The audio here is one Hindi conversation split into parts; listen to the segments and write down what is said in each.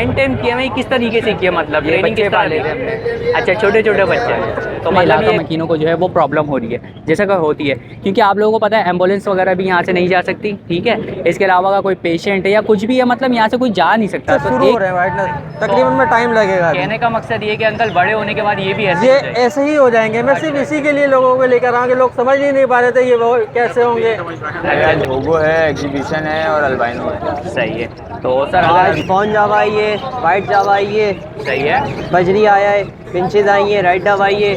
मेंटेन किया है किस तरीके से किया, मतलब ट्रेनिंग किस तरह लेते हैं? अच्छा, छोटे छोटे बच्चे हैं, तो मतलब ये मकीनों को जो है वो प्रॉब्लम हो रही है जैसा कि होती है, क्योंकि आप लोगों को पता है एम्बुलेंस वगैरह भी यहाँ से नहीं जा सकती, ठीक है। इसके अलावा अगर कोई पेशेंट है या कुछ भी है, मतलब यहाँ से कोई जा नहीं सकता। तो शुरू हो रहे हैं वाइटनर, तकरीबन में टाइम लगेगा अभी। कहने का मकसद ये कि अंकल बड़े होने के बाद ये भी ये ऐसे हो जाएंगे। ऐसे ही हो जाएंगे। मैं सिर्फ इसी के लिए लोगों को लेकर आऊँ कि लोग समझ ही नहीं पा रहे थे ये वो कैसे होंगे। आज होगो है, एग्जीबिशन है और अल्बाइनो है। सही है। तो सर आज अगर कौन जावा आई है, वाइट जावा आई है, सही है, बजरी आया है, पिंचेज आई है, रेड डव आई है,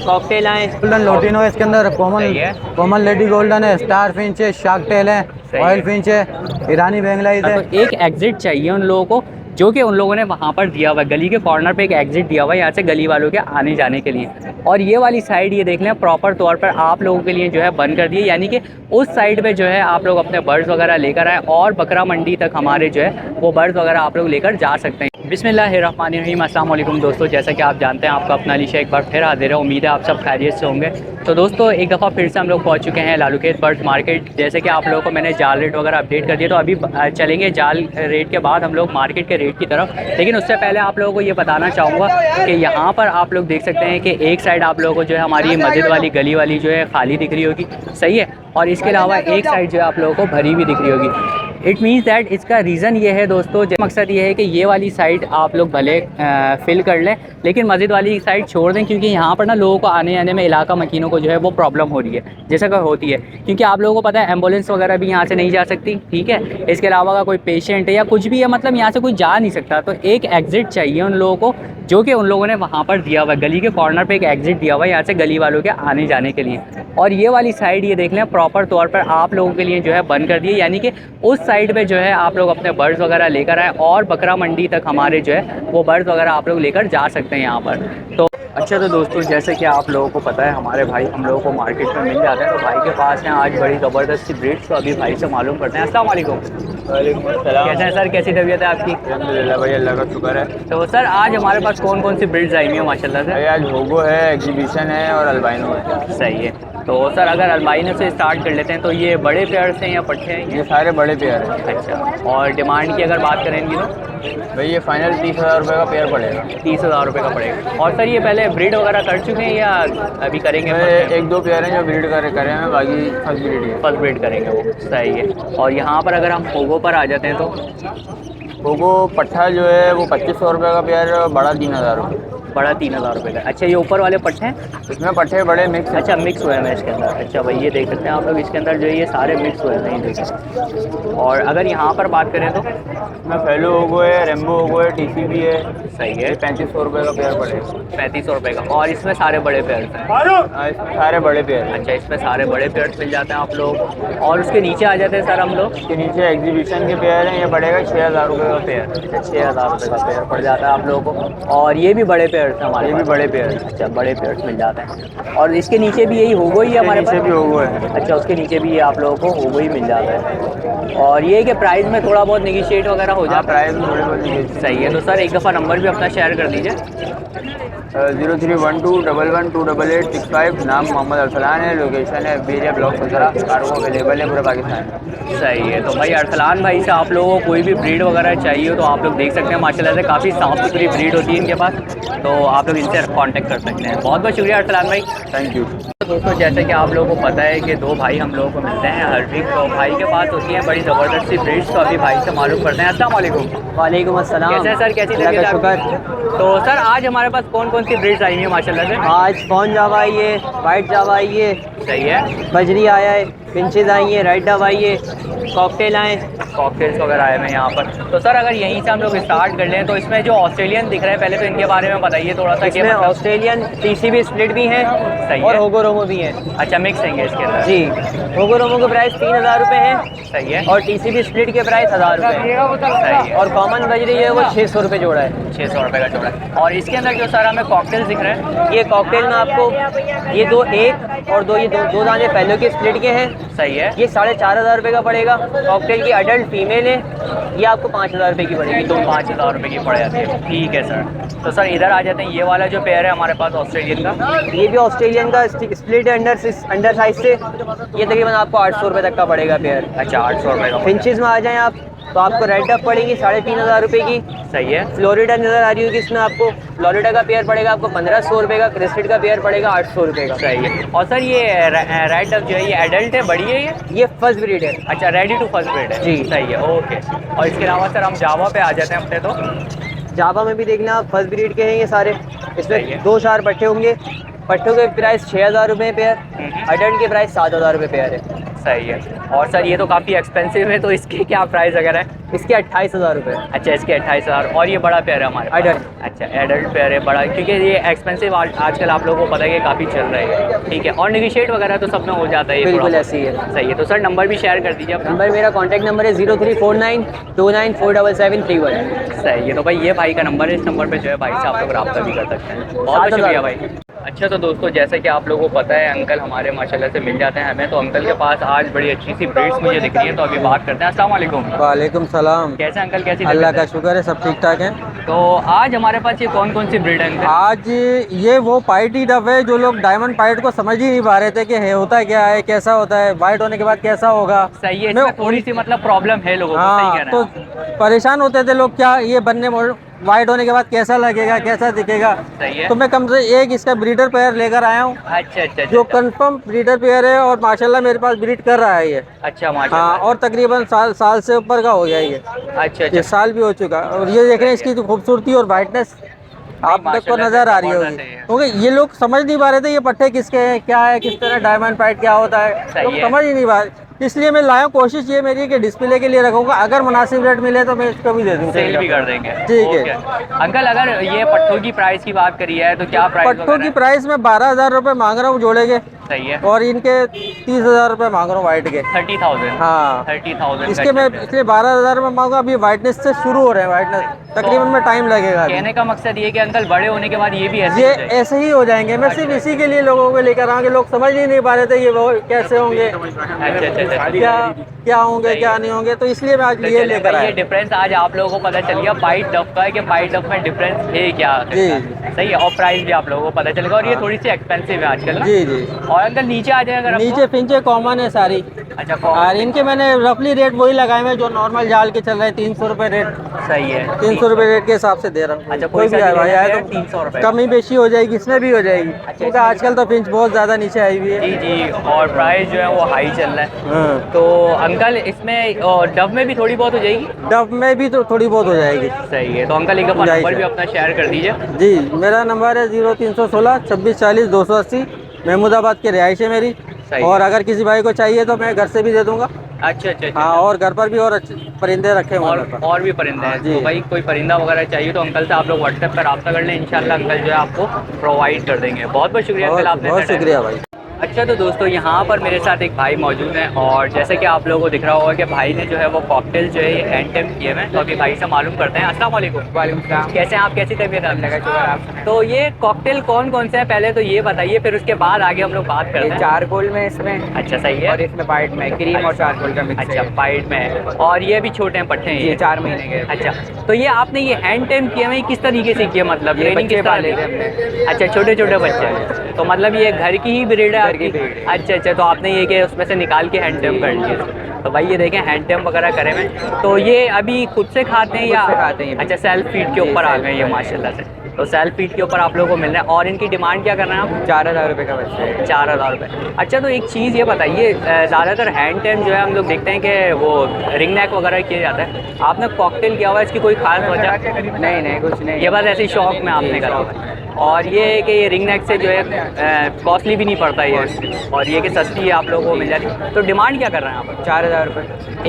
कॉकटेल आए, गोल्डन लोटिनो है इसके अंदर, सही है। कॉमन लेडी गोल्डन है, स्टार फिंच है, शार्क टेल है, सही ऑयल है। फिंच है, ईरानी बेंगलाइज है। तो एक एग्जिट चाहिए उन लोगों को, जो कि उन लोगों ने वहाँ पर दिया हुआ है, गली के कॉर्नर पे एक एग्जिट दिया हुआ है यहाँ से गली वालों के आने जाने के लिए। और ये वाली साइड ये देख लें प्रॉपर तौर पर आप लोगों के लिए जो है बंद कर दी है, यानी कि उस साइड पे जो है आप लोग अपने बर्ड्स वगैरह लेकर आए और बकरा मंडी तक हमारे जो है वो बर्ड्स वगैरह आप लोग लेकर जा सकते हैं। बिस्मिल्लाहिर्रहमानिर्रहीम, अस्सलाम वालेकुम दोस्तों, जैसा कि आप जानते हैं आपका अपना अलीशा एक बार फिर हाजिर है। उम्मीद है आप सब खैरियत से होंगे। तो दोस्तों एक दफ़ा फिर से हम लोग पहुंच चुके हैं लालूखेत बर्ड्स मार्केट। जैसे कि आप लोगों को मैंने जाल रेट वगैरह अपडेट कर दिया, तो अभी चलेंगे जाल रेट के बाद हम लोग मार्केट के रेट की तरफ। लेकिन उससे पहले आप लोगों को ये बताना चाहूँगा कि यहाँ पर आप लोग देख सकते हैं कि एक साइड आप लोगों को जो है हमारी मस्जिद वाली गली वाली जो है खाली दिख रही होगी, सही है। और इसके अलावा एक साइड जो है आप लोगों को भरी भी दिख रही होगी। इट मीन्स दैट इसका रीज़न ये है दोस्तों, मकसद ये है कि ये वाली साइड आप लोग भले फिल कर लें, लेकिन मस्जिद वाली साइड छोड़ दें, क्योंकि यहाँ पर ना लोगों को आने आने में इलाका मकीनों को जो है वो प्रॉब्लम हो रही है जैसा कि होती है, क्योंकि आप लोगों को पता है एम्बुलेंस वगैरह भी यहाँ से नहीं जा सकती, ठीक है। इसके अलावा अगर कोई पेशेंट है या कुछ भी है, मतलब यहाँ से कोई जा नहीं सकता। तो एक एग्ज़िट चाहिए उन लोगों को, जो कि उन लोगों ने वहाँ पर दिया हुआ है, गली के कॉर्नर पे एक एग्ज़िट दिया हुआ है यहाँ से गली वालों के आने जाने के लिए। और ये वाली साइड ये देख लें प्रॉपर तौर पर आप लोगों के लिए जो है बंद कर दी है, यानी कि उस साइड पे जो है आप लोग अपने बर्ड्स वगैरह लेकर आए और बकरा मंडी तक हमारे जो है वो बर्ड्स वगैरह आप लोग लेकर जा सकते हैं यहाँ पर। तो अच्छा, तो दोस्तों जैसे कि आप लोगों को पता है हमारे भाई हम लोगों को मार्केट में मिल जाते हैं, तो भाई के पास हैं आज बड़ी ज़बरदस्त सी ब्रीड्स। तो अभी भाई से मालूम करते हैं। अस्सलाम वालेकुम। वालेकुम अस्सलाम। कैसे हैं सर, कैसी तबीयत है आपकी? अल्हम्दुलिल्लाह भाई, अल्लाह का शुक्र है। तो सर आज हमारे पास कौन कौन सी ब्रीड्स आई हुई हैं माशाल्लाह से? भाई आज होगो है, एग्जीबिशन है और अल्बाइनो है। सही है। तो सर अगर अल्बाइनो से स्टार्ट कर लेते हैं, तो ये बड़े पेयर्स हैं या पट्टे हैं? ये सारे बड़े पेयर हैं। अच्छा, और डिमांड की अगर बात करेंगे तो भाई ये फाइनल 30,000 रुपये का पेयर पड़ेगा। 30,000 रुपये का पड़ेगा। और सर ये पहले ब्रीड वगैरह कर चुके हैं या अभी करेंगे? एक दो पेयर हैं जो ब्रीड करे हैं, बाकी फर्स्ट ब्रीड है। फर्स्ट ब्रीड करेंगे वो, सही है। और यहाँ पर अगर हम होगो पर आ जाते हैं तो होगो पट्ठा जो है वो 2500 रुपये का पेयर, बड़ा 3,000 रुपये। बड़ा 3,000 रुपये का। अच्छा, ये ऊपर वाले पट्टे हैं? इसमें पट्ठे बड़े मिक्स हैं। अच्छा, मिक्स हुए हैं इसके अंदर। अच्छा भाई, ये देख सकते हैं आप लोग इसके अंदर जो ये सारे मिक्स हुए हैं, देखें। और अगर यहाँ पर बात करें तो इसमें फेलो होगो है, रेम्बो होगो है, TCB है। सही है। 3500 रुपये का पेयर पड़ेगा। 3500 रुपये का। और इसमें सारे बड़े पेयर्स हैं? हाँ, इसमें सारे बड़े पेयर हैं। अच्छा, इसमें सारे बड़े पेयर्स मिल जाते हैं आप लोग। और उसके नीचे आ जाते हैं सर हम लोग। इसके नीचे एग्जीबिशन के पेयर हैं, ये पड़ेगा 6,000 रुपये का पेयर। 6,000 रुपये का पेयर पड़ जाता है आप लोगों को। और ये भी बड़े पेयर्स हैं हमारे? ये भी बड़े पेयर। अच्छा, बड़े पेयर्स मिल जाते हैं। और इसके नीचे भी यही होगो ही है हमारे पास? भी होगो है। अच्छा, उसके नीचे भी ये आप लोगों को होगो ही मिल जाता है। और ये कि प्राइस में थोड़ा बहुत नेगोशिएट वगैरह हो जाता है? प्राइस में थोड़ी बहुत। सही है। तो सर एक दफ़ा नंबर भी अपना शेयर कर दीजिए। 0312112885। नाम मोहम्मद अरसलान है, लोकेशन है बीरिया ब्लॉक 17। कार्गो अवेलेबल है पूरे पाकिस्तान में। सही है। तो भाई अरसलान भाई से आप लोगों को कोई भी ब्रीड वगैरह चाहिए हो तो आप लोग देख सकते हैं, माशाल्लाह से काफ़ी साफ़ सुथरी ब्रीड होती है इनके पास, तो आप लोग इनसे कांटेक्ट कर सकते हैं। बहुत बहुत शुक्रिया अरसलान भाई, थैंक यू। दोस्तों जैसे कि आप लोगों को पता है कि दो भाई हम लोगों को मिलते हैं हर वीक, तो भाई के पास होती है बड़ी ज़बरदस्त सी ब्रीड्स। तो अभी भाई से मालूम करते हैं। अस्सलाम वालेकुम। वालेकुम अस्सलाम। कैसे हैं सर, कैसी अल्लाह का तबीयत शुक्र। आपकी? तो सर आज हमारे पास कौन कौन सी ब्रीड्स आई हैं माशाल्लाह से? आज कौन जावा आई है, वाइट जावा आई है, सही है। बजरी आया है, पिंचेज आई है, रेड डव आई है, कॉकटेल आए, कॉकटेल्स वगैरह आए हैं यहाँ पर। तो सर अगर यहीं से हम लोग स्टार्ट कर लें, तो इसमें जो ऑस्ट्रेलियन दिख रहे हैं पहले तो इनके बारे में बताइए थोड़ा सा। इसमें ऑस्ट्रेलियन TCB स्प्लिट भी हैं सही और है। होगो रोमो भी हैं। अच्छा, मिक्स हैं इसके अंदर? जी, होगो रोमो के प्राइस 3,000 रुपये हैं। सही है। और TCB स्प्लिट के प्राइस 1,000 रुपये सही है। और कॉमन बजरी है वो 600 रुपये जोड़ा है। 600 रुपये का जोड़ा है। और इसके अंदर जो सर हमें कॉकटेल्स दिख रहे हैं, ये कॉकटेल में आपको ये दो एक और दो ये दो दाने पहले के स्प्लिट के हैं। सही है। ये 4,500 रुपये का पड़ेगा। कॉकटेल की अडल्ट फीमेल है, ये आपको 5,000 रुपये की पड़ेगी। तो 5,000 रुपये की पड़ जाती है। ठीक है सर। तो सर इधर आ जाते हैं, ये वाला जो पेयर है हमारे पास ऑस्ट्रेलियन का, ये भी ऑस्ट्रेलियन का स्प्लिट है अंडर साइज से। ये तकरीबन आपको 800 रुपये तक का पड़ेगा पेयर। अच्छा 800 रुपये का। फिंचेस में आ जाएं आप, तो आपको रेड डब पड़ेगी 3500 रुपये की। सही है। फ्लोरिडा नज़र आ रही होगी इसमें आपको, फ्लोरिडा का पेयर पड़ेगा आपको 1500 रुपये का, क्रेस्टेड का पेयर पड़ेगा 800 रुपये का। सही है। और सर ये रेड डब जो है ये एडल्ट है, बड़ी है ये फर्स्ट ब्रीड है। अच्छा, रेडी टू फर्स्ट ब्रीड है जी। सही है, ओके। और इसके अलावा सर हम जावा पे आ जाते हैं अपने। तो जावा में भी देखना फर्स्ट ब्रीड के हैं ये सारे। सही इसमें है। 2-4 पट्टे होंगे। पट्टों के प्राइस 6000 रुपये पेयर, अडल्ट के प्राइस 7000 रुपये पेयर है। सही है। और सर ये तो काफ़ी एक्सपेंसिव है, तो इसके क्या प्राइस वगैरह है? इसके 28000 रुपये। अच्छा, इसके 28,000। और ये बड़ा पेयर है हमारे पास? Adult। अच्छा, एडल्ट पेयर है बड़ा, क्योंकि ये एक्सपेंसिव आजकल आप लोगों को पता है कि काफ़ी चल रहे हैं। ठीक है। और नेगोशिएट वगैरह तो सब में हो जाता है ये बिल्कुल थोड़ा। ऐसे ही है। सही है। तो सर नंबर भी शेयर कर दीजिए अपना। नंबर मेरा कॉन्टैक्ट नंबर है 034929477731। सही है। तो भाई ये भाई का नंबर है, इस नंबर पे जो है भाई से आप लोग रब्ता भी कर सकते हैं। बहुत बहुत शुक्रिया भाई। अच्छा, तो दोस्तों जैसे कि आप लोगों को पता है अंकल हमारे माशाल्लाह से मिल जाते हैं हमें, तो अंकल के पास आज बड़ी अच्छी सी ब्रीड्स मुझे दिख रही है, तो अभी बात करते हैं। अस्सलाम वालेकुम। वालेकुम सलाम। कैसे अंकल, कैसी अल्लाह तबीयत का है? शुक्र है, सब ठीक ठाक है। तो आज हमारे पास ये कौन कौन सी ब्रीड है अंकल? आज ये वो पाइटी डब है जो लोग डायमंड पाइट को समझ ही नहीं पा रहे थे कि है होता क्या है, कैसा होता है, वाइट होने के बाद कैसा होगा। सही है। मैं इसमें थोड़ी सी मतलब प्रॉब्लम है लोगों को, सही हाँ, कह रहे तो हैं। परेशान होते थे लोग, क्या ये बनने वाइट होने के बाद कैसा लगेगा, कैसा दिखेगा। सही है। तो मैं कम से एक इसका ब्रीडर पेयर लेकर आया हूँ अच्छा अच्छा जो अच्छा। कंफर्म ब्रीडर पेयर है, और माशाल्लाह मेरे पास ब्रीड कर रहा है ये। अच्छा हाँ, माशाल्लाह। और तकरीबन साल से ऊपर का हो गया ये। अच्छा ये अच्छा। साल भी हो चुका है। और ये देख रहे हैं इसकी खूबसूरती और वाइटनेस आप तक को माशाल्लाह नज़र आ से रही बहुत होगी, सही है। क्योंकि ये लोग समझ नहीं पा रहे थे ये पट्टे किसके हैं, क्या है, किस तरह डायमंड पाइट क्या होता है, सही लोग है। समझ ही नहीं पा रहे। इसलिए मैं लाया, कोशिश ये मेरी है कि डिस्प्ले के लिए रखूँगा, अगर मुनासिब रेट मिले तो मैं इसको भी दे दूँ, सेल भी कर देंगे। ठीक है। ओके। अंकल अगर ये पट्टों की प्राइस की बात करी है तो क्या प्राइस पट्टों की प्राइस में 12,000 रुपये मांग रहा हूँ जोड़े के, सही है। और इनके 30,000 रुपये मांग रहा हूँ वाइट के। 30,000। हाँ, 30,000 इसके मैं इसलिए 12,000 में मांगा। अभी वाइटनेस से शुरू हो रहे हैं, वाइटनेस तकरीबन में टाइम लगेगा अभी। कहने का मकसद ये कि अंकल बड़े होने के बाद ये भी ऐसे ये हो जाएंगे। ऐसे ही हो जाएंगे। मैं सिर्फ इसी के लिए लोगों को लेकर आऊँगे, लोग समझ ही नहीं पा रहे थे ये वो कैसे होंगे, अच्छा अच्छा अच्छा। क्या होंगे क्या नहीं होंगे, तो इसलिए मैं आज तो ये चलिए लेकर भाई, ये आया। डिफरेंस आज आप लोगों को पता चल गया वाइट डफ का है कि वाइट डफ में डिफरेंस है क्या। जी। सही है। और प्राइस भी आप लोगों को पता चलेगा, और ये थोड़ी सी एक्सपेंसिव है आजकल ना। जी जी। और अंकल नीचे आ जाए अगर आपको। नीचे फिंचे कॉमन है सारी, अच्छा और इनके मैंने रफली रेट वही लगाए हुए जो नॉर्मल जाल के चल रहे हैं, 300 रुपये रेट, सही है। 300 रुपये रेट के हिसाब से दे रहा हूँ। अच्छा, कोई भी आए भाई आए तो 300 रुपये। कमी बेशी हो जाएगी, इसमें भी हो जाएगी, क्योंकि आजकल तो फिंच बहुत ज़्यादा नीचे आई हुई है। जी जी। और प्राइस जो है वो हाई चल रहा है। हाँ। तो अंकल इसमें डब में भी थोड़ी बहुत हो जाएगी? डब में भी तो थोड़ी बहुत हो जाएगी। सही है। तो अंकल एक बार नंबर भी अपना शेयर कर दीजिए। जी, मेरा नंबर है 0316 26 40 280। महमूदाबाद की रिहाइश है मेरी। सही और अगर किसी भाई को चाहिए तो मैं घर से भी दे दूंगा। अच्छा अच्छा अच्छा। हाँ, और घर पर भी और अच्छे परिंदे रखे हुए हैं मेरे पास। और भी परिंदे हैं। जी। तो भाई कोई परिंदा वगैरह चाहिए तो अंकल से आप लोग व्हाट्सएप पर रब्ता कर लें, इंशाल्लाह अंकल जो है आपको प्रोवाइड कर देंगे। बहुत बहुत शुक्रिया अंकल, आपने बहुत इतना टाइम शुक्रिया भाई। अच्छा, तो दोस्तों यहाँ पर मेरे साथ एक भाई मौजूद हैं, और जैसे कि आप लोगों को दिख रहा होगा कि भाई ने जो है वो कॉकटेल जो है ये हैंड टेम किए हुए हैं। तो अभी भाई से मालूम करते हैं। अस्सलाम वालेकुम। वालेकुम सलाम। कैसे हैं आप, कैसी तबीयत है आपने? आप तो ये कॉकटेल कौन कौन से हैं पहले तो ये बताइए, फिर उसके बाद आगे हम लोग बात करते हैं। चारकोल में इसमें, अच्छा सही है। और इसमें वाइट में क्रीम और चारकोल का मिक्स अच्छा, पाइड में है। और ये भी छोटे हैं पट्टे हैं ये 4 महीने के। अच्छा, तो ये आपने ये हैंड टेम किए हुए किस तरीके से किया, मतलब ये ट्रेनिंग बच्चे किस तरह पाले दी? थे हमने। अच्छा, छोटे छोटे बच्चे। तो मतलब ये घर की ही ब्रीड है घर की आपकी? breed है। अच्छा अच्छा। तो आपने ये कि उसमें से निकाल के हैंड टेम कर लिए। तो भाई ये देखें हैंड टेम वगैरह करे हुए। तो ये अभी खुद से खाते हैं या? खुद से खाते हैं ये। अच्छा, सेल्फ फीड के ऊपर आ गए ये माशाल्लाह से। तो सेल्फ फीड के ऊपर आप लोगों को मिल रहा है। और इनकी डिमांड क्या कर रहे हैं आप? 4000 रुपये का बच्चा है। 4000 रुपये। अच्छा, तो एक चीज़ ये बताइए, ज़्यादातर हैंड टेम जो है हम लोग देखते हैं कि वो रिंग नेक वगैरह किया जाता है, आपने कॉकटेल किया हुआ है, इसकी कोई खास वजह? नहीं नहीं, कुछ नहीं। ये बस ऐसे ही शौक में आपने करा हुआ है। और ये है कि ये रिंग नेक से जो है कॉस्टली भी नहीं पड़ता ये, और ये कि सस्ती है आप लोगों को मिल जाती है। तो डिमांड क्या कर रहे हैं आप? 4000 रुपये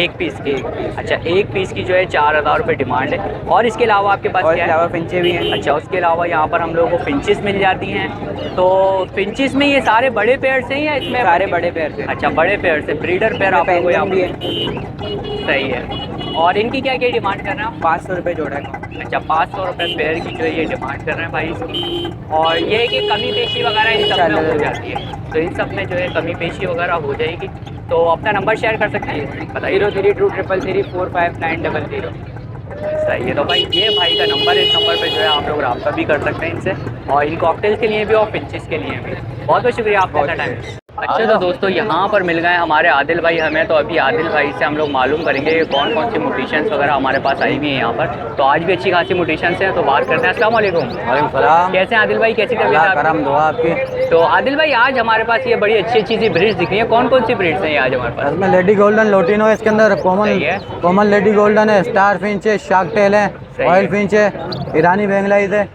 एक पीस की? अच्छा, एक पीस की जो है 4000 रुपये डिमांड है। और इसके अलावा आपके पास और क्या इसके है? अलावा फिंचे भी हैं। अच्छा, उसके अलावा यहाँ पर हम लोगों को फिंचिस मिल जाती हैं। तो फिंचिस में ये सारे बड़े पेयर से ही या इसमें? सारे बड़े पेयर से। अच्छा, बड़े पेयर से। ब्रीडर पेयर आप लोगों को यहाँ भी पर? है। सही है। और इनकी क्या क्या डिमांड कर रहे हैं आप? 500 रुपये जोड़ा है। अच्छा, 500 रुपये पेयर की जो है ये डिमांड कर रहे हैं भाई इसकी। और ये है कि कमी पेशी वगैरह इन सब में हो जाती है, तो इन सब में जो है कमी पेशी वगैरह हो जाएगी। तो अपना नंबर शेयर कर सकते हैं, बताइए। 0323334590। सही है। तो भाई ये भाई का नंबर है, इस नंबर पे जो है आप लोग रब्ता भी कर सकते हैं इनसे, और इन कॉकटेल्स के लिए भी और फिंचिस के लिए भी। बहुत बहुत शुक्रिया आपका टाइम। अच्छा तो दोस्तों यहाँ पर मिल गए हमारे आदिल भाई हमें, तो अभी आदिल भाई से हम लोग मालूम करेंगे कौन कौन सी म्यूटिशंस वगैरह हमारे पास आई हुई हैं यहाँ पर। तो आज भी अच्छी खासी म्यूटिशंस हैं, तो बात करते हैं। अस्सलाम वालेकुम। वालेकुम सलाम। कैसे हैं आदिल भाई, कैसी तबीयत है करम आपकी? दुआ आपकी। तो आदिल भाई आज हमारे पास ये बड़ी अच्छी अच्छी सी ब्रीड्स दिख रही हैं, कौन कौन सी ब्रीड्स हैं ये आज हमारे पास? इसमें लेडी गोल्डन लोटिनो है, इसके अंदर सही है। कॉमन लेडी गोल्डन है, स्टार फिंच है, शार्क टेल है, सही ऑयल है। फिंच है, ईरानी बेंगलाइज है।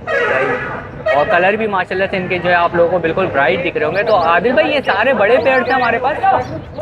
और कलर भी माशाल्लाह से इनके जो है आप लोगों को बिल्कुल ब्राइट दिख रहे होंगे। तो आदिल भाई ये सारे बड़े पेयर थे हमारे पास,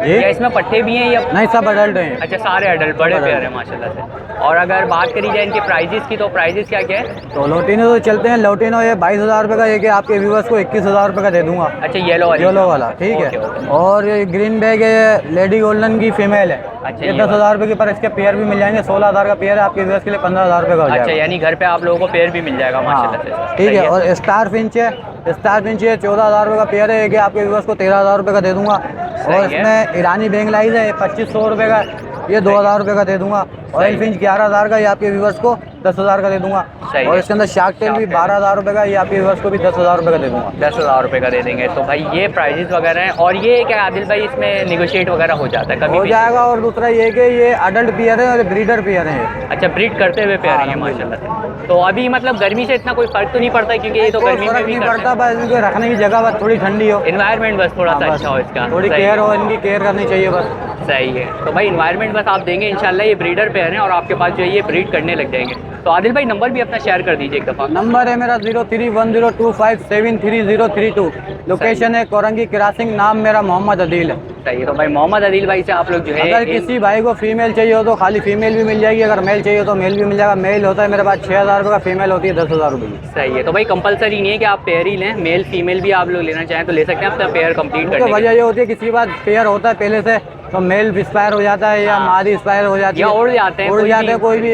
ये? या इसमें पट्टे भी हैं या? नहीं, सब अडल्ट हैं। अच्छा सारे अडल्ट बड़े पेयर हैं माशाल्लाह से। और अगर बात करी जाए इनके प्राइजेस की, तो प्राइजेस क्या क्या है? तो लोटिनो तो चलते हैं, लोटिनो ये 22,000 रुपये का, ये कि आपके व्यूवर्स को 21,000 रुपये का दे दूंगा। अच्छा येलो वाला ठीक ओके, है। ओके। और ये ग्रीन बैग है, ये लेडी गोल्डन की फीमेल है। अच्छा, ये ये 10,000 रुपये की, पर इसके पेयर भी मिल जाएंगे। 16,000 का पेयर है, आपके व्यूवर्स के लिए 15,000 रुपये का हो अच्छा जाएगा। यानी घर पे आप लोगों को पेयर भी मिल जाएगा माशाल्लाह से। हाँ, ठीक है। और स्टार फिंच है, स्टार फिंच है 14,000 रुपये का पेयर है, ये कि आपके व्यूवर्स को 13,000 रुपये का दे दूंगा। और है। इसमें ईरानी बेंगलाइज है, 2500 रुपये का, ये 2,000 रुपये का दे दूंगा। ऑयल फिंच 11,000 का, ये आपके व्यूवर्स को 10,000 का दे दूंगा। सही और है। इसके अंदर शार्क टेल भी 12,000 रुपये का, ये आपके व्यूवर्स को भी 10,000 रुपये का दे दूंगा। 10,000 रुपये का दे देंगे। तो भाई ये प्राइजेस वगैरह हैं। और ये क्या आदिल भाई इसमें निगोशिएट वगैरह हो जाता है कभी हो भी? जाएगा। और दूसरा ये कि ये अडल्ट पेयर है और ब्रीडर पेयर है। अच्छा ब्रीड करते हुए पेयर हाँ, हैं माशाल्लाह से। तो अभी मतलब गर्मी से इतना कोई फर्क तो नहीं पड़ता, क्योंकि ये तो कोई गर्मी में फर्क भी नहीं करते पड़ता, बस इनके रखने की जगह बस थोड़ी ठंडी हो, हैं। एनवायरनमेंट बस थोड़ा सा हाँ, अच्छा हो बस इसका। थोड़ी सही केयर है। हो, इनकी केयर करनी चाहिए बस। सही है। तो भाई इन्वायरमेंट बस आप देंगे इंशाल्लाह ये ब्रीडर पेयर हैं और आपके पास जो है ये ब्रीड करने लग जाएंगे। तो आदिल भाई नंबर भी अपना शेयर कर दीजिए एक दफ़ा। नंबर है मेरा 031025733032। लोकेशन है कोरंगी क्रॉसिंग, नाम मेरा मोहम्मद अदील है। सही है। तो भाई मोहम्मद अदील भाई से आप लोग जो है अगर किसी भाई को फीमेल चाहिए हो तो खाली फीमेल भी मिल जाएगी, अगर मेल चाहिए तो मेल भी मिल जाएगा। मेल होता है मेरे पास 6,000 रुपये का, फीमेल होती है 10,000 रुपये की। सही है। तो भाई कंपलसरी नहीं है कि आप पेयर ही लें, मेल फीमेल भी आप लोग लेना चाहें तो ले सकते हैं अपना पेयर कंप्लीट तो करने के वजह ये होती है किसी के बाद पेयर होता है पहले से, तो मेल एक्सपायर हो जाता है या हाँ। मादी एक्सपायर हो जाती है, या उड़ जाते हैं, उड़ कोई जाते भी। हैं, कोई भी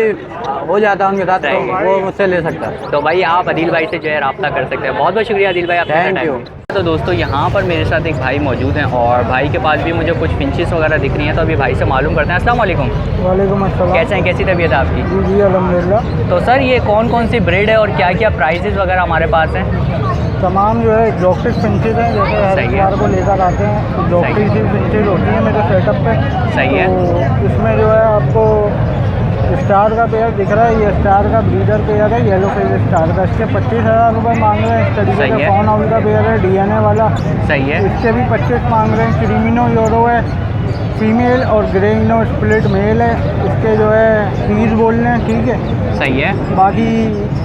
हो जाता है उनके साथ, सही है। तो वो मुझसे ले सकता है। तो भाई आप अदिल भाई से जो है रब्ता कर सकते हैं। बहुत बहुत शुक्रिया अदिल भाई आपका Thank टाइम। you। तो दोस्तों यहाँ पर मेरे साथ एक भाई मौजूद हैं और भाई के पास भी मुझे कुछ फिंचेस वगैरह दिख रही हैं, तो अभी भाई से मालूम करते हैं। अस्सलाम वालेकुम। वालेकुम अस्सलाम। कैसे हैं, कैसी तबीयत है आपकी? जी जी अल्हम्दुलिल्लाह। तो सर ये कौन कौन सी ब्रीड है और क्या क्या प्राइजेस वगैरह हमारे पास हैं? तमाम जो है एग्जॉटिक फिंचेज हैं, जैसे हर सही है। बार को लेकर आते हैं एग्जॉटिक सी फिंचेज होती हैं मेरे सेटअप पे। सही है। तो इसमें जो है आपको स्टार का पेयर दिख रहा है, ये स्टार का ब्रीडर पेयर है, येलो फेस स्टार का। इसके 25,000 रुपये मांग रहे हैं। इस तरीके सही से है। फाउन आउल का पेयर है, DNA वाला, सही है। इसके भी 25 मांग रहे हैं। क्रीमिनो यूरो है फीमेल और ग्रेइनो स्प्लिट मेल है, इसके जो है 30 बोल रहे हैं, ठीक है। सही है। बाकी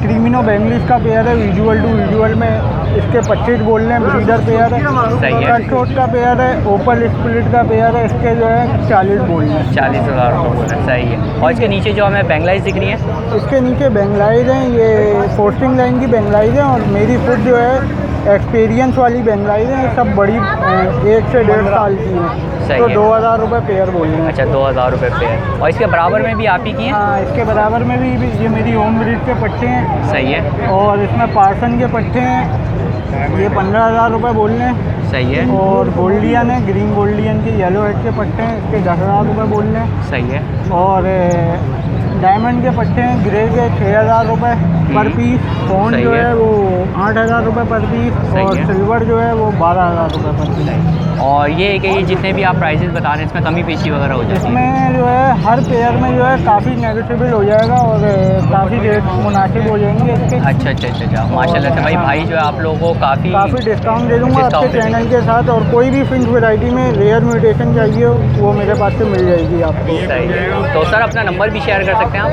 क्रीमिनो बेंगलिस का पेयर है, विजुअल टू विजुअल में, इसके 25 बोल रहे हैं, ब्रीडर पेयर है। सही है। कटथ्रोट का पेयर है, ओपल स्प्लिट का पेयर है, इसके जो है 40 बोल रहे हैं। 40,000 रुपये बोल रहे हैं। सही है। और इसके नीचे जो हमें बेंगलाइज दिख रही है? इसके नीचे बेंगलाइज हैं, ये फोर्सिंग लाइन की बेंगलाइज हैं, और मेरी खुद जो है एक्सपीरियंस वाली बेंगलाइज हैं, सब बड़ी 1 से 1.5 साल की हैं। सही तो है। 2,000 रुपये पेयर बोल रहे हैं। अच्छा 2,000 रुपये पेयर। और इसके बराबर में भी आप ही की हैं? हाँ, इसके बराबर में भी ये मेरी होम ब्रीड के पट्टे हैं, सही है। और इसमें पार्सन के पट्टे हैं, ये 15,000 रुपये बोल रहे हैं। सही है। और गोल्डियन है, ग्रीन गोल्डियन के येलो हेड के पट्टे हैं, इसके 10,000 रुपये बोल रहे हैं। सही है। और डायमंड के पट्टे हैं ग्रे के 6,000 रुपये पर पीस। फोन सही जो है। है वो 8,000 रुपये पर पीस, सही और है। सिल्वर जो है वो 12,000 रुपये पर पीस। और ये है कि ये जितने भी आप प्राइजेस बता रहे हैं इसमें कमी पेशी वगैरह हो जाती है? इसमें जो है हर पेयर में जो है काफ़ी नेगोशिएबल हो जाएगा, और काफ़ी रेट मुनासिब हो जाएंगे इसके। अच्छा अच्छा अच्छा अच्छा माशाल्लाह से भाई जो है आप लोगों को काफ़ी काफ़ी डिस्काउंट दे दूंगा आपके डिस्काउंट दे चैनल के साथ। और कोई भी फिंच वैरायटी में रेयर म्यूटेशन चाहिए वो मेरे पास से मिल जाएगी आपको। सही है। तो सर अपना नंबर भी शेयर कर सकते हैं आप?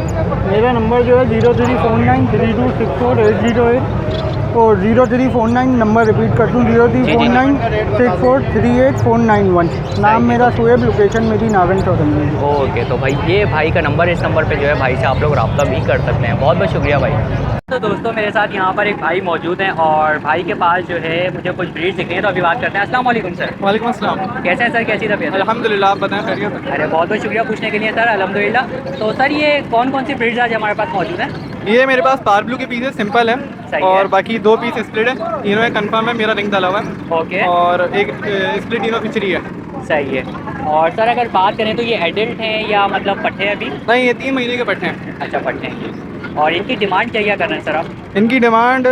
मेरा नंबर जो है 0349326488 और 0349 नंबर रिपीट कर दूँ, 034964384991। नाम मेरा शुएब, लोकेशन मेरी नागन चौधरी। ओके। तो भाई ये भाई का नंबर, इस नंबर पे जो है भाई से आप लोग रब्ता भी कर सकते हैं। बहुत बहुत शुक्रिया भाई। तो दोस्तों मेरे साथ यहाँ पर एक भाई मौजूद हैं और भाई के पास जो है मुझे कुछ ब्रीड दिख रही है, तो अभी बात करते हैं। अस्सलाम वालेकुम सर। वालेकुम अस्सलाम। कैसे हैं सर, कैसी तबीयत है? अल्हम्दुलिल्लाह, आप बताएं खैरियत है? अरे बहुत बहुत शुक्रिया पूछने के लिए सर। अल्हम्दुलिल्लाह। तो सर ये कौन कौन सी ब्रीड्स आज हमारे पास मौजूद हैं? ये मेरे पास पार ब्लू के पीस है, सिंपल है, सही और है। बाकी 2 पीस स्प्लिट है, तीनों में कंफर्म है, मेरा रिंग डाला हुआ है, ओके। और एक स्प्लिट तीनों फिचरी है। सही है। और सर अगर बात करें तो ये एडल्ट हैं या मतलब पट्टे हैं अभी? नहीं, ये 3 महीने के पट्टे हैं। अच्छा पट्टे हैं ये। और इनकी डिमांड क्या कर रहे हैं सर आप? इनकी डिमांड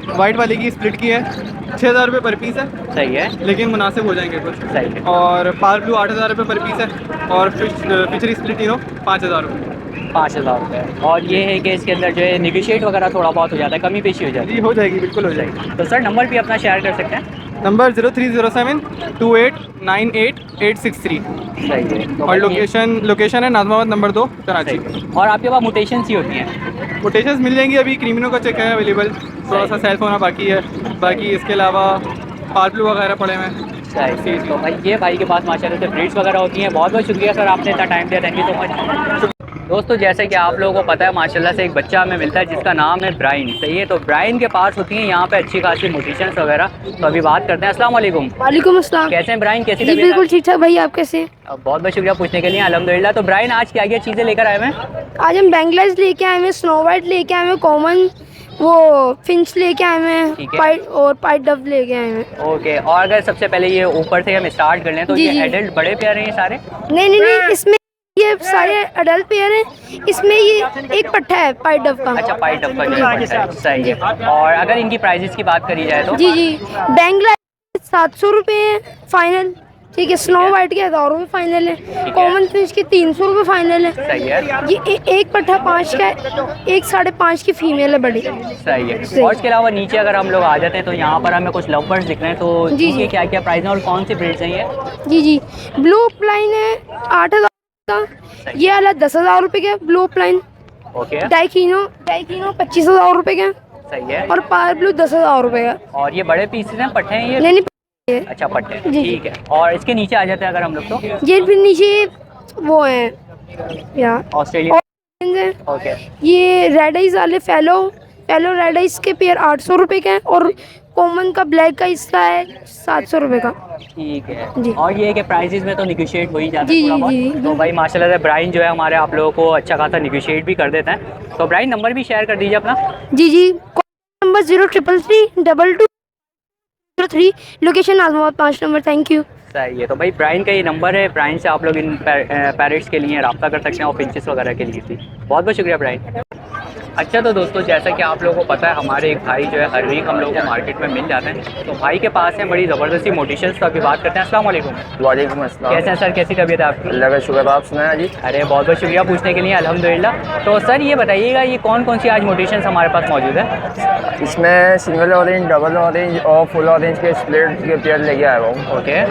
वाइट वाले की स्प्लिट की है, 6,000 रुपये पर पीस है, सही है, लेकिन मुनासिब हो जाएंगे कुछ। सही है। और पार ब्लू 8,000 रुपये पर पीस है, और फिचरी स्प्लिट तीनों 5,000 रुपये। 5,000 रुपये। और ये है कि इसके अंदर जो है निगोशिएट वगैरह थोड़ा बहुत हो जाता है, कमी पेशी हो जाती जी हो जाएगी, बिल्कुल हो जाएगी। है। तो सर नंबर भी अपना शेयर कर सकते हैं? नंबर 0307 2898 863। सही है। तो और लोकेशन है नाज़माबाद नंबर 2 कराची। सही है। और आपके पास मोटेशंस ही होती हैं? कोटेशंस मिल जाएंगी, अभी क्रीमिनो का चेक है अवेलेबल, थोड़ा सा सेल्फ होना बाकी है। बाकी इसके अलावा पार्पलू वगैरह पड़े हुए हैं। सही। तो भाई ये भाई के पास माशाल्लाह से ब्रीड्स वगैरह होती हैं। बहुत बहुत शुक्रिया सर, आपने इतना टाइम दिया, थैंक यू सो मच। दोस्तों जैसे कि आप लोगों को पता है माशाल्लाह से एक बच्चा हमें मिलता है जिसका नाम है ब्राइन, सही है। तो ब्राइन के पास होती हैं यहाँ पे अच्छी खासी मोटिशंस वगैरह। तो अभी बात करते हैं। अस्सलाम वालेकुम। वालेकुम अस्सलाम। कैसे हैं ब्राइन, कैसी जी तबीयत? बिल्कुल ठीक ठाक भाई, आप कैसे हैं? बहुत बहुत शुक्रिया पूछने के लिए, अल्हम्दुलिल्लाह। तो ब्राइन आज क्या क्या चीज़ें लेकर आए हैं? आज हम बैंगलाइज लेके आए हैं, स्नो वाइट लेके आए हैं, कॉमन वो फिंच लेके आए हैं, ठीक है। पाइट और पाइट डव लेके आए हैं। ओके। और अगर सबसे पहले ये ऊपर से हम स्टार्ट कर लें तो जी, ये जी। एडल्ट बड़े प्यारे हैं ये सारे? नहीं, इसमें ये सारे अडल्ट पेयर हैं। इसमें ये एक पट्टा है पाइट डव का। अच्छा, पाइट अप का जो है, सही है। और अगर इनकी प्राइजेस की बात करी जाए तो? जी बैंगलाइज 700 रुपये है फाइनल, ठीक है। स्नो वाइट के 1000 रुपये फाइनल है, कॉमन फिंच के 300 रुपये फाइनल है। सही है, ये एक पट्टा 5 का है, एक 5.5 की फीमेल है बड़ी। सही है। और इसके अलावा नीचे अगर हम लोग आ जाते हैं तो यहाँ पर हमें कुछ लव बर्ड्स दिख रहे हैं, तो जी, इनके जी। क्या क्या प्राइस हैं और कौन सी ब्रीड्स हैं ये? जी ब्लू प्लाइन है 8,000 का, ये वाला 10,000 रुपये का ब्लू प्लाइन। ओके, डाइकिनो 25,000 रुपये का, सही है। और पार ब्लू 10,000 रुपये का। और ये बड़े पीसेस हैं, पट्टे हैं ये? नहीं अच्छा, पट्टे हैं, जी। ठीक है। और इसके नीचे आ जाते हैं अगर हम लोग तो? ये फिर नीचे वो है यार ऑस्ट्रेलिया। है। ओके, ये रेड आइज वाले फेलो रेड आइज के पेयर 800 रुपये का है, और कॉमन का ब्लैक का इसका है 700 रुपये का। ठीक है। जी। और ये है कि प्राइसेस में तो निगोशिएट हो ही जाता है जी, थोड़ा जी, बहुत। जी। तो भाई माशाल्लाह से ब्राइन जो है हमारे आप लोगों को अच्छा खासा निगोशिएट भी कर देता है। तो ब्राइन नंबर भी शेयर कर दीजिए अपना। जी number 0333 location Nazimabad 5 number. Thank you. सही है। तो भाई ब्राइन का ये नंबर है, ब्राइन से आप लोग इन पैरेट्स के लिए रब्ता कर सकते हैं और फिंचेस वगैरह के लिए भी। बहुत बहुत शुक्रिया ब्राइन। अच्छा, तो दोस्तों जैसा कि आप लोगों को पता है हमारे एक भाई जो है हर वीक हम लोगों को मार्केट में मिल जाते हैं। तो भाई के पास है बड़ी ज़बरदस्ती मोटिशंस, तो अभी बात करते हैं। अस्सलाम वालेकुम। वालेकुम अस्सलाम। कैसे हैं सर, कैसी तबीयत है आपकी? अल्लाह का शुक्र, आप सुनाया जी। अरे बहुत बहुत शुक्रिया पूछने के लिए, अल्हम्दुलिल्लाह। तो सर ये बताइएगा ये कौन कौन सी आज मोटिशंस हमारे पास मौजूद है? इसमें सिंगल ऑरेंज, डबल ऑरेंज और फुल ऑरेंज के स्प्लिट के पेयर लेके आया हुआ हूँ। ओके।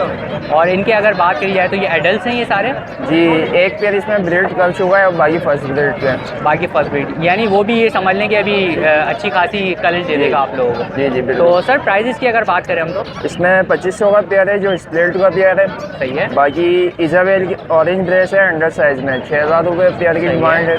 और इनके अगर बात करी जाए तो ये एडल्ट हैं ये सारे? जी, एक पेयर इसमें ब्रीड कर चुका है और बाकी फर्स्ट ब्रीड पे है। बाकी फर्स्ट ब्रीड, यानी वो भी ये समझ लें कि अभी अच्छी खासी कलर दे देगा आप लोगों को। जी तो बिल्कुल। सर प्राइजेस की अगर बात करें हम तो? इसमें 2500 का पेयर है जो स्प्लिट का पेयर है। सही है। बाकी इजाबेल की ऑरेंज ड्रेस है अंडर साइज में, 6,000 रुपये पेयर की डिमांड है।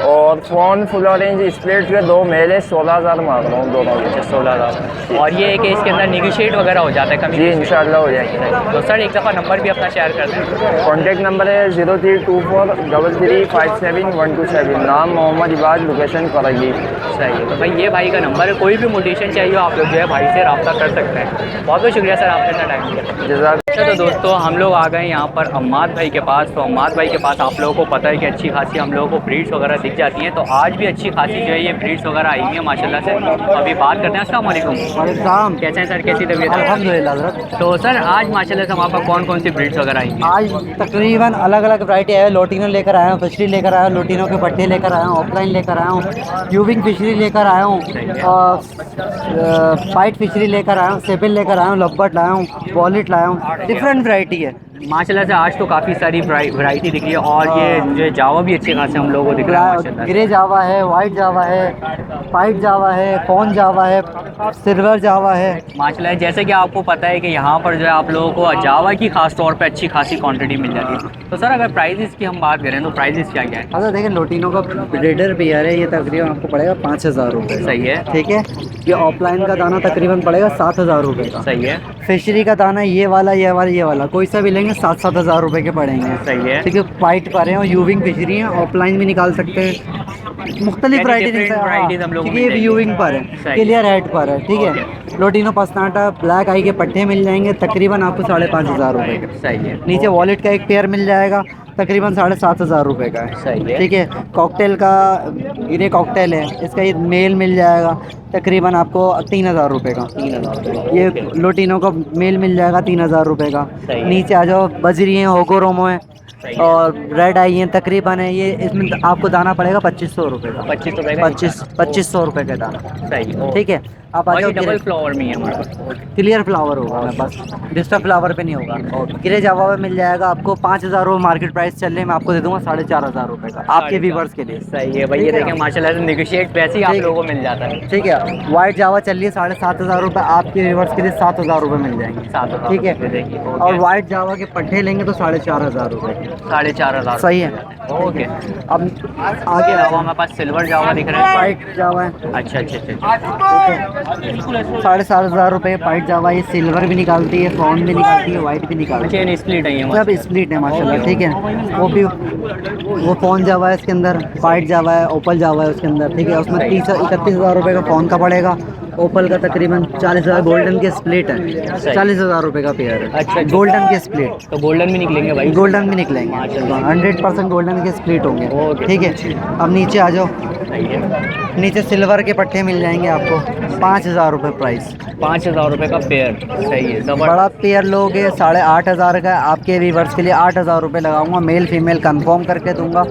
और फोन फुल ऑरेंज स्प्लिट के 2 मेल है, 16,000 मांग रहा हूँ दोनों के। 16,000। और ये है कि इसके अंदर निगोशिएट वगैरह हो जाता है कमी? जी इंशाल्लाह हो जाएंगे। तो सर एक दफ़ा नंबर भी अपना शेयर कर दें। कॉन्टैक्ट नंबर है 0324 3357 127। नाम मोहम्मद इबाद, लोकेशन कराई। सही है। तो भाई ये भाई का नंबर है, कोई भी मोटिवेशन चाहिए आप लोग जो है भाई से रब्ता कर सकते हैं। बहुत बहुत शुक्रिया सर आपने इतना टाइम दिया। जज़ाक। अच्छा, तो दोस्तों हम लोग आ गए यहाँ पर अम्माद भाई के पास। तो अम्माद भाई के पास आप लोगों को पता है कि अच्छी खासी हम लोगों को ब्रीड्स वगैरह दिख जाती हैं। तो आज भी अच्छी खासी जो है ये ब्रीड्स वगैरह आई हुई हैं माशाल्लाह से। तो अभी बात करते हैं। अस्सलाम वालेकुम। वालेकुम। कैसे हैं सर, कैसी तबीयत है? अल्हम्दुलिल्लाह हज़रत। तो सर आज माशाल्लाह से हमारे पास कौन कौन सी ब्रीड्स वगैरह आई हैं? आज तकरीबन अलग अलग वैरायटी है। लोटिनो लेकर आया हूँ, फिशरी लेकर आया हूँ, लोटिनो के पट्टे लेकर आया हूँ, ऑफलाइन लेकर आया हूँ, यूविंग फिशरी लेकर आया हूँ, पाइट फिशरी लेकर आया हूँ, सेबिल लेकर आया हूँ, लब्बट लाया हूँ, वॉलेट लाया हूँ। डिफरेंट वैरायटी है माशाल्लाह से। आज तो काफ़ी सारी वैरायटी दिख रही है। और ये जो है जावा भी अच्छे खासे हम लोगों को दिख रहा है माशाल्लाह से। ग्रे जावा है, वाइट जावा है, पाइट जावा है, कॉन जावा है, सिल्वर जावा है माशाल्लाह। जैसे कि आपको पता है कि यहाँ पर जो है आप लोगों को जावा की खास तौर पे अच्छी खासी क्वांटिटी मिल जाती है। तो सर अगर प्राइजेस की हम बात करें तो प्राइजेस क्या क्या है? अच्छा देखिए, लोटिनो का ब्रीडर पेयर है, ये तकरीबन आपको पड़ेगा 5,000 रुपये। सही है। ठीक है। ये ऑफलाइन का दाना तकरीबन पड़ेगा 7,000 रुपये का। सही है। फिशरी का दाना ये वाला कोई सा भी लेंगे 7,000 रुपये के पड़ेंगे। सही है। ठीक है। वाइट पर हैं और यूविंग फिशरी हैं, ऑफलाइन भी निकाल सकते हैं। मुख्तलिफ varieties हम लोगों को मिल ये जाएगी। यूविंग पर है, सही। क्लियर हेड पर है। ठीक है। लोटिनो पस्ताटा ब्लैक आई के पट्टे मिल जाएंगे तकरीबन आपको 5,500 रुपये के। सही है। नीचे वॉलेट का एक पेयर मिल जाएगा तकरीबन 7,500 रुपये का है। सही है। ठीक है। कॉकटेल का ये कॉकटेल है, इसका ये मेल मिल जाएगा तकरीबन आपको 3,000 रुपये का। 3,000 ये लोटिनो का मेल मिल जाएगा 3,000 रुपये का। सही है। नीचे आ जाओ, बजरी है, होगो रोमो है सही है। और रेड आई है तकरीबन है ये, इसमें आपको दाना पड़ेगा 2500 रुपये का। 2500 रुपये का 2500 रुपये का दाना। सही है। ठीक है। आप आ और जाओ, ये डबल फ्लावर में है हमारे पास। क्लियर फ्लावर होगा मैं बस, डिस्टर्ब फ्लावर पे नहीं होगा। ग्रे जावा में मिल जाएगा आपको 5,000 रुपये मार्केट प्राइस चल रहे हैं, मैं आपको दे दूंगा 4,500 रुपये का आपके व्यूवर्स के लिए। सही है भाई, ये ठीक है। देखें माशाल्लाह से निगोशिएट वैसे ही आप ठीक। लोगों को मिल जाता है। ठीक है। वाइट जावा चल रही है 7,500 रुपये, आपके व्यूवर्स के लिए 7,000 रुपये मिल जाएंगे। 7,000 ठीक है। रुपये देखिए। और वाइट जावा के पट्टे लेंगे तो 4,500 रुपये के। 4,500। सही है। ओके। अब आगे आगे अलावा हमारे पास सिल्वर जावा दिख रहा है। वाइट जावा है अच्छा अच्छा अच्छा। 7,500 रुपये वाइट जावा। ये सिल्वर भी निकालती है, फाउंड भी निकालती है, वाइट भी निकालती है। चेन स्प्लिट है ये। सब स्प्लिट है माशाल्लाह। ठीक है। वो भी वो फ़ोन जावा है इसके अंदर, वाइट जावा है, ओपल जावा है उसके अंदर। ठीक है। उसमें 31,000 रुपये का फ़ोन का पड़ेगा। ओपल का तकरीबन 40,000। गोल्डन के स्प्लिट है, 40,000 रुपये का पेयर है। अच्छा। गोल्डन के स्प्लिट, तो गोल्डन भी निकलेंगे भाई। गोल्डन भी निकलेंगे 100% गोल्डन के स्प्लिट होंगे। ओके। ठीक है। अब नीचे आ जाओ, सही है। नीचे सिल्वर के पट्टे मिल जाएंगे आपको 5,000 रुपये प्राइस। 5,000 रुपये का पेयर। सही है। जबरदस्त। बड़ा पेयर लोगे 8,500 का। आपके व्यूवर्स के लिए 8,000 रुपये लगाऊंगा, मेल फीमेल कंफर्म करके दूंगा।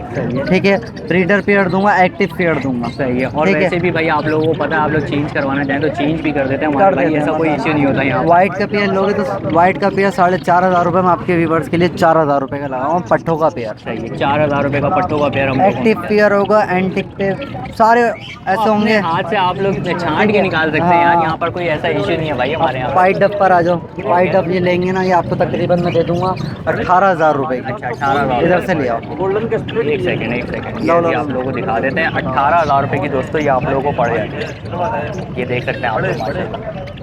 ठीक है। ब्रीडर पेयर दूंगा, एक्टिव पेयर दूंगा। सही है। और ठीक है। वैसे भी भाई आप लोगों को पता है, आप लोग चेंज करवाना चाहें तो चेंज भी कर देते हैं हमारे भाई, ऐसा कोई इश्यू नहीं होता यहाँ। वाइट का पेयर लोगे तो वाइट का पेयर 4,500 रुपये में आपके व्यूवर्स के लिए 4,000 रुपये का लगाऊंगा। पट्ठों का पेयर सही है। 4,000 रुपये का पट्टों का पेयर हम एक्टिव पेयर होगा, एंटिक पे सारे ऐसे होंगे। हाथ से आप लोग छांट के निकाल सकते हैं यार, यहाँ पर कोई ऐसा इश्यू नहीं है भाई हमारे यहाँ। वाइट डब पर आ जाओ। वाइट डब ये लेंगे ना, ये आपको तकरीबन मैं दे दूंगा 18,000 रुपये की। 18,000। इधर से ले आओ। एक सेकंड ये आप लोगों को दिखा देते हैं। 18,000 रुपये की दोस्तों ये आप लोगों को पड़ जाएगी। ये देख सकते हैं आप लोग माशाल्लाह।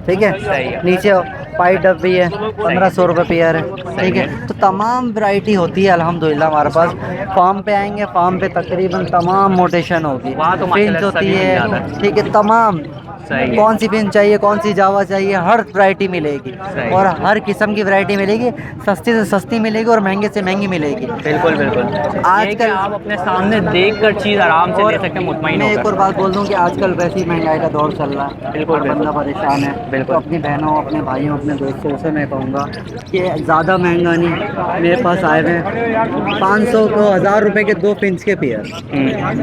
ठीक है। सही है। नीचे वाइट डब भी है, 1,500 रुपये पेयर है। ठीक है। तो तमाम वैरायटी होती है अल्हम्दुलिल्लाह हमारे पास। फार्म पे आएंगे, फार्म पे तकरीबन तमाम मोटेशन होगी, वहाँ तो फिंच माशाल्लाह होती सभी मिल है। जाता है। ठीक है। तमाम सही है। कौन सी फिंच चाहिए, कौन सी जावा चाहिए, हर वैरायटी मिलेगी सही। और हर किस्म की वैरायटी मिलेगी। सस्ती से सस्ती मिलेगी और महंगे से महंगी मिलेगी। बिल्कुल बिल्कुल। आजकल आप अपने सामने देख कर चीज़ आराम से और ले सकते हैं, मुतमईन मैं एक होकर। और बात बोल दूं कि आजकल वैसी महंगाई का दौर चल रहा है। बिल्कुल, हर बंदा परेशान है। बिल्कुल। तो अपनी बहनों, अपने भाइयों, अपने दोस्तों से मैं कहूँगा कि ज़्यादा महंगा नहीं, मेरे पास आए हुए हैं 500 को 1,000 रुपये के 2 फिंच के पेयर।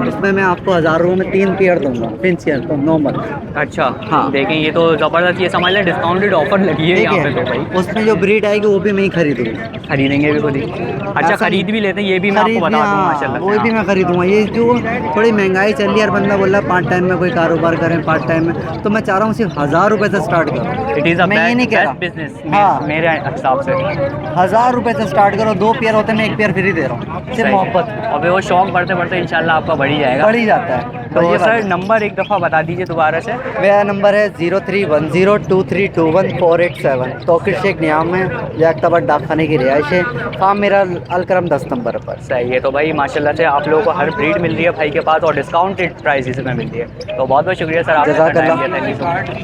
उसमें मैं आपको 1,000 रुपये में 3 पेयर दूंगा फिंच के तो नॉर्मल। अच्छा। हाँ। देखें ये तो ज़बरदस्त, ये समझ लें डिस्काउंटेड ऑफर लगी है ठीक यहाँ पे तो है। भाई। उसमें जो ब्रीड आएगी वो भी मैं ही खरीदूंगा। खरीदेंगे भी खुद ही। अच्छा, ऐसा खरीद भी लेते हैं, ये भी मैं आपको खरीद बता भी, दूँ हाँ, माशाल्लाह वो से। भी मैं खरीदूंगा। ये जो थोड़ी महंगाई चल रही है, हर बंदा बोल रहा है पार्ट टाइम में कोई कारोबार करें, पार्ट टाइम में, तो मैं चाह रहा हूँ सिर्फ 1,000 रुपये से स्टार्ट करो। इट इज़ अ मैं ये नहीं कह रहा। बिजनेस हाँ। मेरे हिसाब से। 1,000 रुपये से स्टार्ट करो। 2 पेयर होते हैं, मैं 1 पेयर फ्री दे रहा हूँ, सिर्फ सही। मोहब्बत और फिर वो शौक बढ़ते बढ़ते इंशाल्लाह आपका बढ़ ही जाएगा। बढ़ ही जाता है। तो ये बात सर है। नंबर एक दफ़ा बता दीजिए दोबारा से। मेरा नंबर है 0310232147। तौकीर शेख नियाम है, लियाकताबाद डाकखाने की रिहाइश है। फार्म मेरा अलकरम 10 नंबर पर। सही है। तो भाई माशाल्लाह से आप लोगों को हर ब्रीड मिल रही है भाई के पास और डिस्काउंटेड प्राइस में मिल रही है। तो बहुत बहुत शुक्रिया सर आपका जज़ाकल्लाह। टाइम दिया। Thank you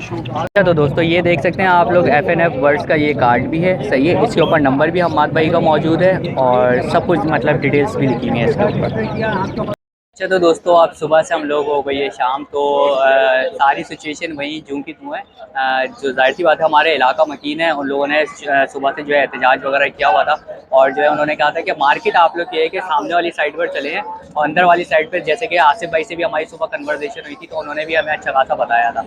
so much. अच्छा तो दोस्तों ये देख सकते हैं आप लोग FNF वर्ड्स का ये कार्ड भी है। सही है। इसके ऊपर नंबर भी हम्माद भाई का मौजूद है और सब कुछ मतलब डिटेल्स भी लिखी हुई है इसके ऊपर। अच्छा तो दोस्तों आप सुबह से हम लोग हो गई है शाम, तो सारी सिचुएशन वही जूं की तूं है। जो जाहिर सी बात है हमारे इलाका मकीन है, उन लोगों ने सुबह से जो है एहतजाज वगैरह किया हुआ था और जो है उन्होंने कहा था कि मार्केट आप लोग ये है कि सामने वाली साइड पर चले हैं और अंदर वाली साइड पर, जैसे कि आसिफ भाई से भी हमारी सुबह कन्वर्सेशन हुई थी तो उन्होंने भी हमें अच्छा खासा बताया था।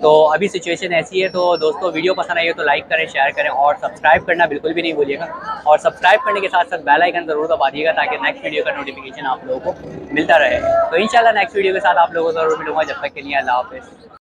तो अभी सिचुएशन ऐसी है। तो दोस्तों वीडियो पसंद आई है तो लाइक करें, शेयर करें और सब्सक्राइब करना बिल्कुल भी नहीं भूलिएगा। और सब्सक्राइब करने के साथ साथ बेल आइकन ज़रूर दबा दिएगा ताकि नेक्स्ट वीडियो का नोटिफिकेशन आप लोगों को मिलता रहे। तो इंशाल्लाह नेक्स्ट वीडियो के साथ आप लोगों को ज़रूर मिलूंगा। जब तक के लिए अल्लाह हाफ़िज़।